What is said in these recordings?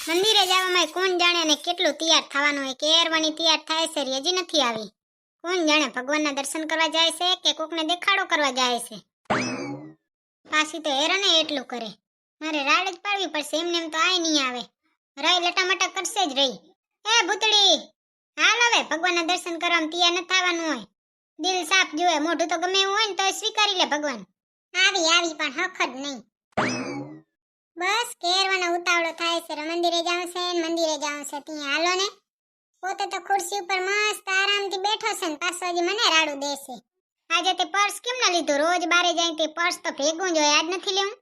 મંદિરે જવામાં કોણ જાણે ને કેટલું તૈયાર થવાનું હોય. કેરવાની તૈયાર થાય છે, હજી નથી આવી. કોણ જાણે ભગવાનના દર્શન કરવા જાય છે કે કોકને દેખાડો કરવા જાય છે. પાછી તો હેરાને એટલું કરે. મારે રાડ જ પાડવી પડશે, એમને એમ તો આય નહીં આવે. રહી લટામટા કરશે જ રહી. એ ભૂતડી, હાલ હવે ભગવાનના દર્શન કરવામાં તૈયાર ન થવાનું હોય. દિલ સાફ જોવે, મોઢું તો ગમે એવું હોય ને તો સ્વીકારી લે ભગવાન. આવી પણ હક જ નહીં. બસ કેરવાનો ઉતાવળો થાય છે. મંદિરે જાવ છે ને મંદિરે જાવ છે. ત્યાં હાલો ને. પોતે તો ખુરશી ઉપર મસ્ત આરામથી બેઠો છે ને પાછો હજી મને રાડું દેશે. આજે તે પર્સ કેમ ના લીધું? રોજ બારે જાય તે પર્સ તો ભેગું જ હોય, આજ નથી લેવું?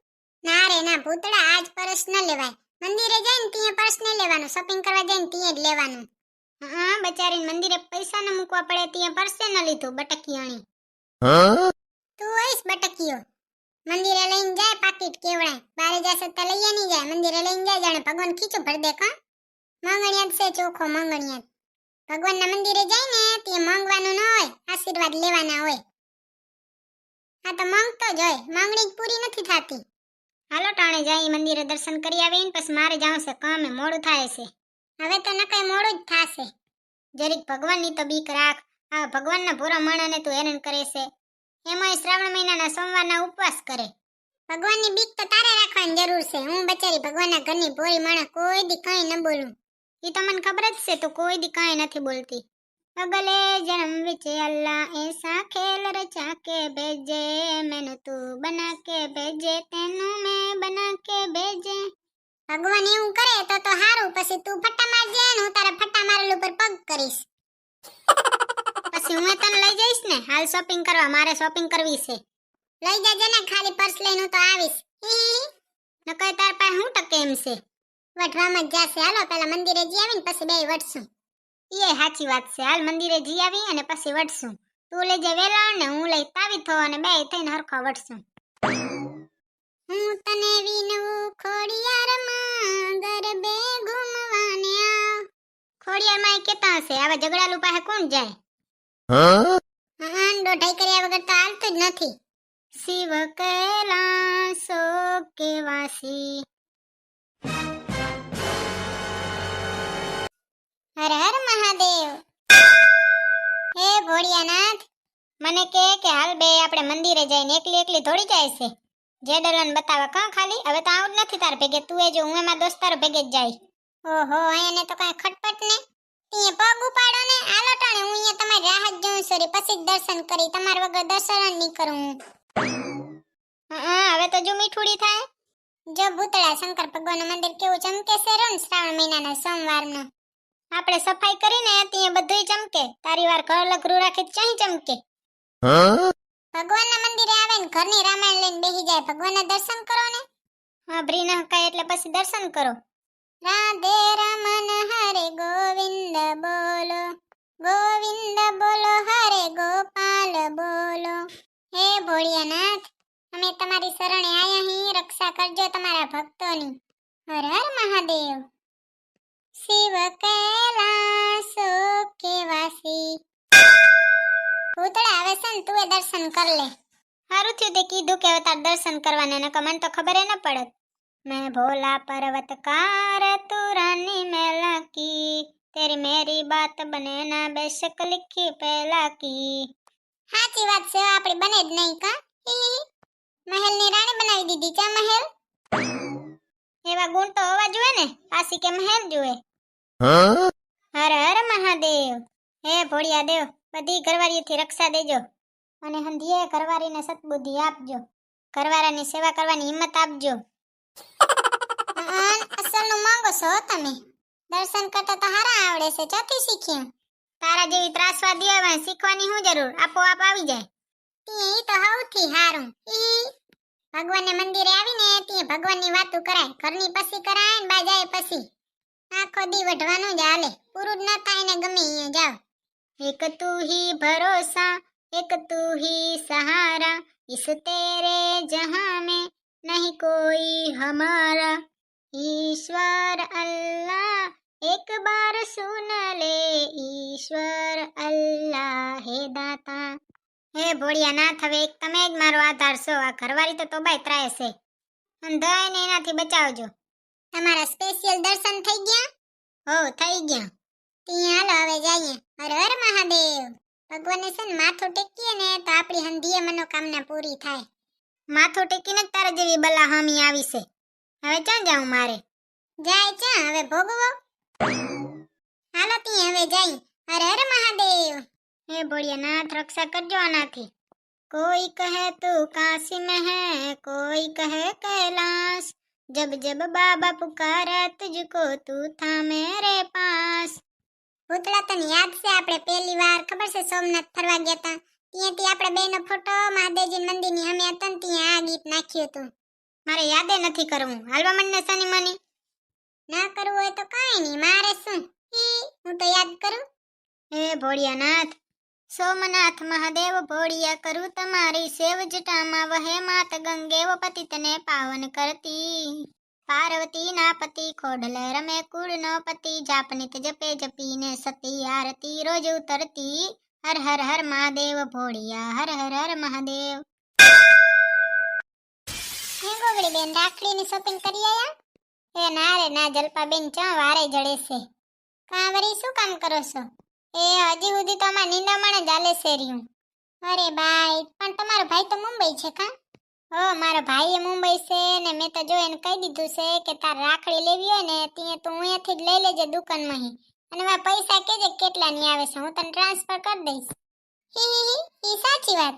ના રે ના ભૂતડા, આજ પર્સ ન લેવાય. મંદિરે જઈને ત્યાં પર્સ નહીં લેવાનું, શોપિંગ કરવા જઈને ત્યાં જ લેવાનું. હા, બચારીને મંદિરે પૈસા ન મૂકવા પડે ત્યાં પર્સે ન લીધું. બટકીયાણી તું હોઈશ બટકીયો. મંદિરે લઈને જાય પાકીટ કેવડાય, બારે જશે તો લઈએ નહીં જાય. મંદિરે લઈને જાય જાણે ભગવાન ખીચું ભર દે. કા માંગણિયાત છે, ચોખ્ખો માંગણિયાત. ભગવાનના મંદિરે જાય ને તે માંગવાનું ન હોય, આશીર્વાદ લેવાના હોય. આ તો માંગતો જ હોય, માંગણી પૂરી નથી થતી. હાલો ટાણે જાય મંદિરે દર્શન કરી આવીને પછી મારે જાવું છે કામે, મોડું થાય છે. હવે તો નકઈ મોડું જ થાશે. જરીક ભગવાનની તો બીક રાખ. આ ભગવાનના ભૂરા માણાને તું હેરાન કરે છે. એમાંય શ્રાવણ મહિનાના સોમવારના ઉપવાસ કરે. ભગવાનની બીક તો તારે રાખવાની જરૂર છે. હું બચારી ભગવાનના ઘરની ભોળી માણસ કોઈ દી કઈ ન બોલું. એ તો મને ખબર જ છે તું કોઈ દી કઈ નથી બોલતી. અગલે જન્મ વિચ અલ્લાહ એસા ખેલ રચા કે ભેજે, મેનુ તું બના કે ભેજે, તેનું મેં બના કે ભેજે. ભગવાન એવું કરે તો હારું. પછી તું ફટ્ટા મારજે ને હું તારા ફટ્ટા મારેલ ઉપર પગ કરીશ. પછી હું તને લઈ જઈશ ને હાલ શોપિંગ કરવા. મારે શોપિંગ કરવી છે. લઈ જજે ને, ખાલી પર્સ લઈને હું તો આવીશ. નકર તાર પાસે હું ટકે એમ છે. વઢવામાં જ જાશે. હાલો પેલા મંદિરે જી આવીને પછી બે વટશું. એ સાચી વાત છે. હાલ મંદિરે જી આવી અને પછી વટશું. તું લઈ જાય વેલાણ ને હું લઈ તાવી થો અને બે થઈને હરખા વટશું. હું તને વિનવું ખોડિયારમાં, ગરબે ઘૂમવાને આવ. ખોડિયારમાં કેતા હશે આવા ઝઘડાલુ પાસે કોણ જાય? દોઢાઈ કર્યા વગર તો હાલતું જ નથી. શિવ કૈલાસો કે વાસી, હર હર મહાદેવ. હે ભોળિયાનાથ, મને કે હાલ બે આપણે મંદિરે જઈને એકલી એકલી થોડી જાય છે. જેડલન બતાવે કાં ખાલી. હવે તો આવું જ નથી તાર ભેગે. તું એ જો હું એમાં દોસ્તારો ભેગે જ જાય. ઓહો, એને તો કઈ ખટપટ ને. તીએ પગ ઉપાડો ને. આલો ટાણે હું અહીંયા તમારી રાહ જ જોઉં છું. પછી જ દર્શન કરી. તમાર વગર દર્શન જ નહીં કરું. હા, હવે તો જો મીઠુડી થાય. જો ભૂતળા, શંકર ભગવાનનું મંદિર કેવું ચમકે છે રોન શ્રાવણ મહિનાના સોમવારનું. આપણે સફાઈ કરીને ત્યાં બધુંય ચમકે. તારી વાર ઘર લઘરું રાખી ચાહી ચમકે. ભગવાનના મંદિરે આવે ને ઘરની રામાયણ લઈને બેહી જાય. ભગવાનના દર્શન કરો ને. હા, ભરી ન હકાય એટલે પછી દર્શન કરો. રાધે રમન હરે ગોવિંદ બોલો, ગોવિંદ બોલો હરે ગોપાલ બોલો. હે ભોળિયાનાથ, અમે તમારી શરણે આયા હી. રક્ષા કરજો તમારા ભક્તોની. હર હર મહાદેવ. શિવ કૈલાસો કે વાસી. ભૂતળા, હવે સન તું દર્શન કર લે. હારું થયું તે કીધું કે તાર દર્શન કરવાને, નકર મને તો ખબર ન પડત. मैं भोला पर्वतकार तू रानी मैला की, तेरी मेरी बात बने ना बेशक लिखी पहला की. સાચી વાત છે. આપણી બને જ નહીં કા. મહેલની રાણી બનાવી દીધી. ચા મહેલ. એવા ગુણ તો હોવા જોઈએ ને. પાછી કે મહેલ જોઈએ. હર હર મહાદેવ. હે ભોળિયા દેવ, બધી ઘરવાળીઓથી રક્ષા દેજો અને હંધીએ ઘરવાળીને સદબુદ્ધિ આપજો. ઘરવાળાની સેવા કરવાની હિંમત આપજો. અસલનું માંગો છો તમે. દર્શન કરતા તો હારા આવડે છે. ચોથી શીખ્યા. તારા જેવી ત્રાસવાદી હોય શીખવાની શું જરૂર? આપોઆપ આવી જાય. ઈ તો સૌથી હારું. ભગવાનને મંદિરે આવીને ત્યાં ભગવાનની વાતો કરાય. ઘરની પછી કરાય ને બાજાએ પછી. આખો દી વઢવાનું જ હાલે. પૂરું જ ન થાય ને ગમે અહીંયા જાવ. એક તું હી ભરોસા, એક તું હી સહારા, इस तेरे जहां में नहीं कोई हमारा. ईश्वर अल्लाह एक बार सुन ले, ईश्वर अल्लाह હે દાતા. હે ભોળિયાનાથ, હવે એક તમે જ મારો આધાર છો. આ ઘરવાળી તો તોબાય ત્રાય છે. અંધાઈને એનાથી બચાવજો. તમારા સ્પેશિયલ દર્શન થઈ હો થઈ ગયા. ત્યાં હાલો હવે જઈએ. હર હર મહાદેવ. ભગવાનને છે ને માથું ટેકીએ ને તો આપણી હંધીએ મનોકામના પૂરી થાય. માથું ટેકીને જ તારા જેવી બલા હામી આવી છે. હવે ક્યાં જાઉં મારે? જાય ક્યાં હવે ભોગવો. હાલો ત્યાં હવે જઈ. હર હર મહાદેવ. હે ભોળિયાનાથ રક્ષા કરજો આનાથી. कोई कहे तू काशी में है, कोई कहे कैलाश, जब जब बाबा पुकारा तुझको तू था मेरे पास. ભૂતળા તને યાદ છે આપણે પહેલી વાર ખબર છે સોમનાથ ફરવા ગયા હતા ત્યાંથી આપણે બેનો ફોટો મહાદેવજી મંદિરની સામે હતા ને ત્યાં આ ગીત નાખ્યું હતું. મારે યાદે નથી કરવું. હાલવા મને સાની મની ના કરવું હોય તો કાંઈ નહીં મારે શું હું તો યાદ કરું. હે ભોળિયાનાથ સોમનાથ મહાદેવ ભોળિયા કરું તમારી સેવ જટામાં વહે માત ગંગેવ પતિતને પાવન કરતી. પાર્વતી ના પતિ ખોડલ રમે કુળ નો પતિ જાપનિત જપે જપીને સતી આરતી રોજ ઉતરતી. હર હર હર મહાદેવ ભોળિયા હર હર હર મહાદેવ. હે ગોગડી બેન રાખડીની શોપિંગ કરી આયા? એ ના રે ના જલપા બેન ચા વારે જડે છે. કાંવરી શું કામ કરો છો? એ હજી સુધી તો અમાર નિંદામણ જ હાલે છે રહ્યું. અરે બાઈ પણ તમારો ભાઈ તો મુંબઈ છે કા? હો મારો ભાઈ મુંબઈ છે ને મેં તો જો એને કહી દીધું છે કે તાર રાખડી લેવી હોય ને ત્યાં તું અહીંયાથી જ લઈ લેજે દુકાનમાં અને મારા પૈસા કેજે કેટલા ની આવે છે હું તને ટ્રાન્સફર કરી દઈશ. ઈ સાચી વાત.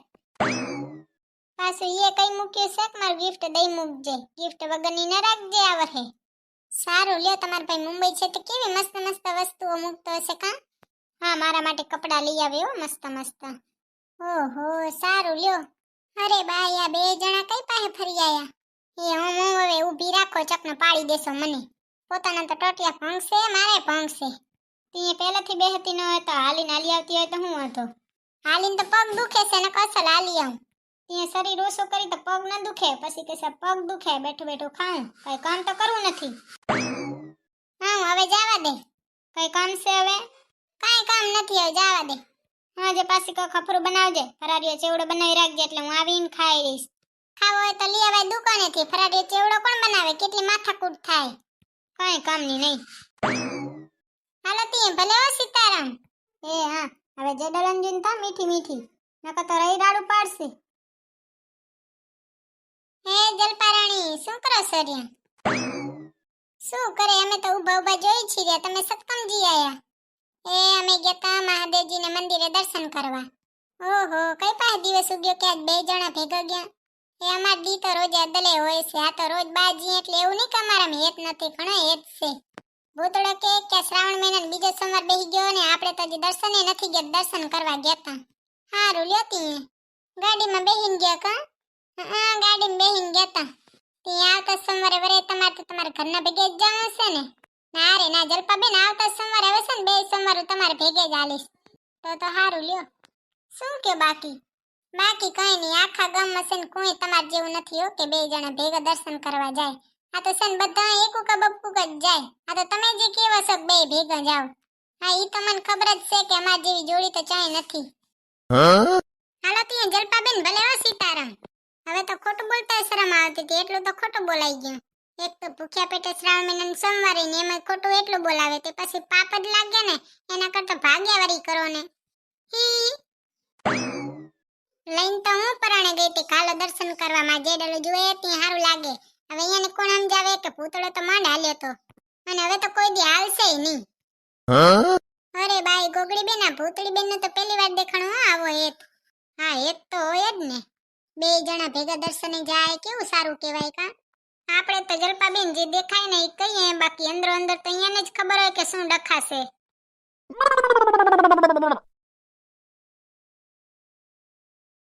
પાછું એ કઈ મૂક્યું છે કે મારું ગિફ્ટ દઈ મૂકજે. ગિફ્ટ વગરની ન રાખજે આ વખે. સારું લ્યો તમારો ભાઈ મુંબઈ છે તો કેવી મસ્ત મસ્ત વસ્તુઓ મૂકતો હશે કા? હા મારા માટે કપડા લઈ આવ્યો મસ્ત મસ્ત. ઓહો સારું લ્યો. અરે બાઈ આ બે જણા કઈ પાસે ફરી આયા? એ હું હવે ઊભી રાખો ચકનો પાડી દેશો મને. પોતાના તો ટોટિયા ભંગશે મારે ભંગશે. તી પહેલેથી બેહતી ન હોય તો હાલીને હાલી આવતી હોય તો હું હતો. હાલીને તો પગ દુખે છે ને કસલ હાલી આવું. ત્યાં શરીર ઓછું કરી તો પગ ન દુખે પછી કહેશે પગ દુખે બેઠું બેઠું ખાઉં કઈ કામ તો કરવું નથી. હા હવે જવા દે. કઈ કામ છે હવે? કાઈ કામ નથી હવે જવા દે. હા જે પાછી કો ખફરું બનાવજે. ફરારીઓ ચેવડો બનાવી રાખજે એટલે હું આવીને ખાઈ રહીશ. ખાવો હોય તો લઈ આવાય દુકાનેથી. ફરારીઓ ચેવડો કોણ બનાવે? કેટલી માથાકૂટ થાય. કાઈ કામની નહીં. હાલો તી ભલે હો સીતારામ. એ હા હવે જે ડલંજીન થા મીઠી મીઠી નકર તો રહી રાડું પાડશે. હે જલપારાણી શું કરો સરિયા? શું કરે અમે તો ઊભા ઊભા જોઈ છીએ તમે સતકમજી આયા. એ અમે ગયા મહાદેવજીને મંદિરે દર્શન કરવા. ઓહો કઈ પાસે દિવસ ઉગ્યો કે આજ બે જણા ભેગા ગયા. એ અમાર દી તો રોજ અદલે હોય છે. આ તો રોજ બાજી એટલે એવું નહીં કે અમારામાં હેત નથી ઘણો હેત છે. ભૂતળો કે શ્રાવણ મહિનાનો બીજો સોમવાર બેહી ગયો ને આપણે તો હજી દર્શને નથી ગયા દર્શન કરવા ગયા તા. હારું લ્યો તી ગાડીમાં બેહીને ગયા કા? હા ગાડીમાં બેહીને ગયા તા. ત્યાં આવતા સોમવારે વરે તમારા ઘરના ભેગે જ જવાનું છે ને? ના રે ના જલપાબેન આવતા સોમવારે આવે છે ને બે સોમવાર તમારે ભેગે જ આલીશ. તો હારું લ્યો. શું કે બાકી કઈ નહીં. આખા ગામમાં છે ને કોઈ તમાર જેવું નથી હો કે બે જણા ભેગા દર્શન કરવા જાય. આ તો છે ને બધા એકુ કા બપ્પુ જ જાય. આ તો તમે જે કેવા છો બે ભેગા જાવ. હા ઈ તો મને ખબર જ છે કે અમાર જેવી જોડી તો ચાય નથી. હાલો ત્યાં જલપાબેન ભલે હો સીતારામ. હવે તો ખોટું બોલતા શરમ આવતી હતી એટલું તો ખોટું બોલાઈ ગયું. એક તો ભૂખ્યા પેટે શ્રાવણ મહિનાની સોમવારે ને એમાં ખોટું એટલું બોલાવે તે પછી પાપ જ લાગે ને એના કરતા ભાગ્યાવારી કરો ને. લઈને તો હું પરાણે ગઈ હતી કાલે દર્શન કરવામાં. જે ડલો જુએ ત્યાં સારું લાગે. હવે અહીંયાને કોણ સમજાવે કે ભૂતળો તો માંડ હાલ્યો તો અને હવે તો કોઈ દી હાલશે નહીં. અરે બાઈ ગોગડી બેન આ ભૂતળી બેન તો પહેલી વાર દેખાણું આવો હેત. હા હેત તો હોય જ ને. બે જણા ભેગા દર્શને જાય કેવું સારું કહેવાય કા? આપણે તો જલપાબેન જે દેખાય ને એ કહીએ બાકી અંદરો અંદર તો અહીંયાને જ ખબર હોય કે શું ડખાશે.